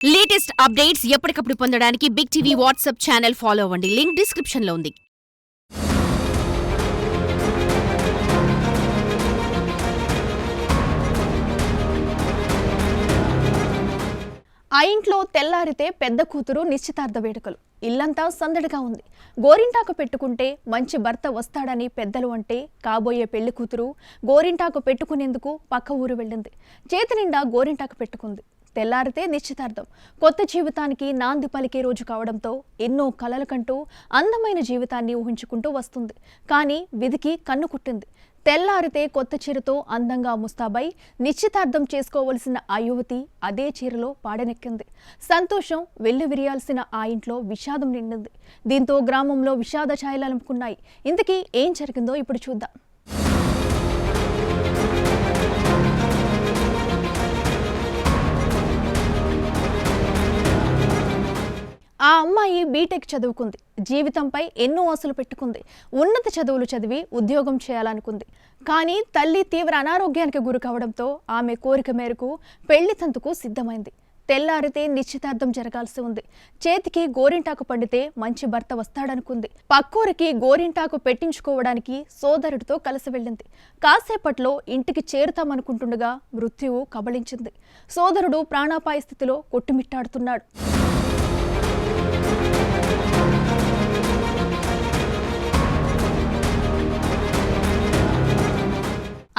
Latest updates ఎప్పటికప్పుడు పొందడానికి big TV WhatsApp channel follow అవ్వండి. లింక్ డిస్క్రిప్షన్ లో ఉంది. ఆ ఇంట్లో తెల్లారితే పెద్ద కూతురు నిశ్చితార్థ వేడుకలు. ఇల్లంతా సందడిగా ఉంది. గోరింటాకు పెట్టుకుంటే మంచి భర్త వస్తాడని పెద్దలు అంటే కాబోయే పెళ్లి కూతురు గోరింటాకు పెట్టుకునేందుకు పక్క ఊరు వెళ్ళింది. చేతి నిండా గోరింటాకు పెట్టుకుంది. తెల్లారితే నిశ్చితార్థం. కొత్త జీవితానికి నాంది పలికే రోజు కావడంతో ఎన్నో కలలు కంటూ అందమైన జీవితాన్ని ఊహించుకుంటూ వస్తుంది. కానీ విధికి కన్ను కుట్టింది. తెల్లారితే కొత్త చీరతో అందంగా ముస్తాబై నిశ్చితార్థం చేసుకోవలసిన ఆ యువతి అదే చీరలో పాడనెక్కింది. సంతోషం వెల్లివిరియాల్సిన ఆ ఇంట్లో విషాదం నిండింది. దీంతో గ్రామంలో విషాద ఛాయలు అలుముకున్నాయి. ఇంతకీ ఏం జరిగిందో ఇప్పుడు చూద్దాం. ఆ అమ్మాయి బీటెక్ చదువుకుంది. జీవితంపై ఎన్నో ఆశలు పెట్టుకుంది. ఉన్నత చదువులు చదివి ఉద్యోగం చేయాలనుకుంది. కానీ తల్లి తీవ్ర అనారోగ్యానికి గురి కావడంతో ఆమె కోరిక మేరకు పెళ్లి తంతుకు సిద్ధమైంది. తెల్లారితే నిశ్చితార్థం జరగాల్సి ఉంది. చేతికి గోరింటాకు పండితే మంచి భర్త వస్తాడనుకుంది. పక్కూరికి గోరింటాకు పెట్టించుకోవడానికి సోదరుడితో కలిసి వెళ్ళింది. కాసేపట్లో ఇంటికి చేరుతామనుకుంటుండగా మృత్యువు కబళించింది. సోదరుడు ప్రాణాపాయ స్థితిలో కొట్టుమిట్టాడుతున్నాడు.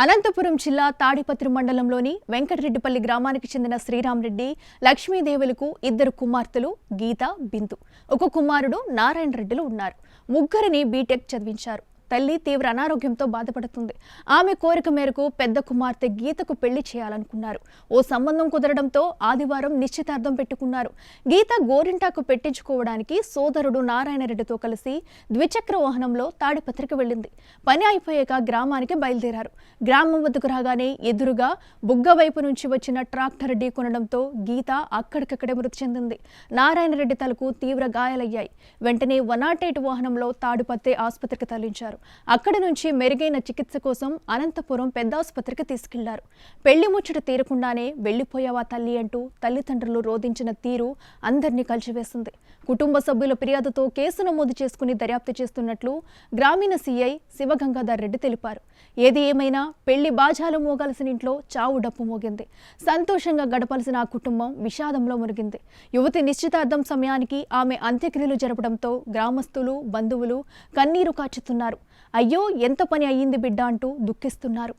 అనంతపురం జిల్లా తాడిపత్రి మండలంలోని వెంకటరెడ్డిపల్లి గ్రామానికి చెందిన శ్రీరామరెడ్డి, లక్ష్మీదేవులకు ఇద్దరు కుమార్తెలు గీత, బిందు. ఒక కుమారుడు నారాయణ రెడ్డిలు ఉన్నారు. ముగ్గురిని బీటెక్ చదివించారు. తల్లి తీవ్ర అనారోగ్యంతో బాధపడుతుంది. ఆమె కోరిక మేరకు పెద్ద కుమార్తె గీతకు పెళ్లి చేయాలనుకున్నారు. ఓ సంబంధం కుదరడంతో ఆదివారం నిశ్చితార్థం పెట్టుకున్నారు. గీత గోరింటాకు పెట్టించుకోవడానికి సోదరుడు నారాయణరెడ్డితో కలిసి ద్విచక్ర వాహనంలో తాడిపత్రికి వెళ్ళింది. పని అయిపోయాక గ్రామానికి బయలుదేరారు. గ్రామం వద్దకు రాగానే ఎదురుగా బుగ్గ వైపు నుంచి వచ్చిన ట్రాక్టర్ ఢీకొనడంతో గీత అక్కడికక్కడే మృతి చెందింది. నారాయణరెడ్డి తలకు తీవ్ర గాయాలయ్యాయి. వెంటనే 108 వాహనంలో తాడిపత్రి ఆసుపత్రికి తరలించారు. అక్కడి నుంచి మెరుగైన చికిత్స కోసం అనంతపురం పెద్ద ఆసుపత్రికి తీసుకెళ్లారు. పెళ్లి ముచ్చట తీరకుండానే వెళ్లిపోయావా తల్లి అంటూ తల్లిదండ్రులు రోధించిన తీరు అందరినీ కలిచివేసింది. కుటుంబ సభ్యుల ఫిర్యాదుతో కేసు నమోదు చేసుకుని దర్యాప్తు చేస్తున్నట్లు గ్రామీణ సీఐ శివగంగాధర్ రెడ్డి తెలిపారు. ఏది ఏమైనా పెళ్లి బాజాలు మోగాల్సిన ఇంట్లో చావు డప్పు మోగింది. సంతోషంగా గడపాల్సిన ఆ కుటుంబం విషాదంలో మునిగింది. యువతి నిశ్చితార్థం సమయానికి ఆమె అంత్యక్రియలు జరపడంతో గ్రామస్తులు, బంధువులు కన్నీరు కాచుతున్నారు. అయ్యో ఎంత పని అయ్యింది బిడ్డ అంటూ దుఃఖిస్తున్నారు.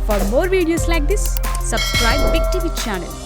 For more videos like this, subscribe Big TV channel.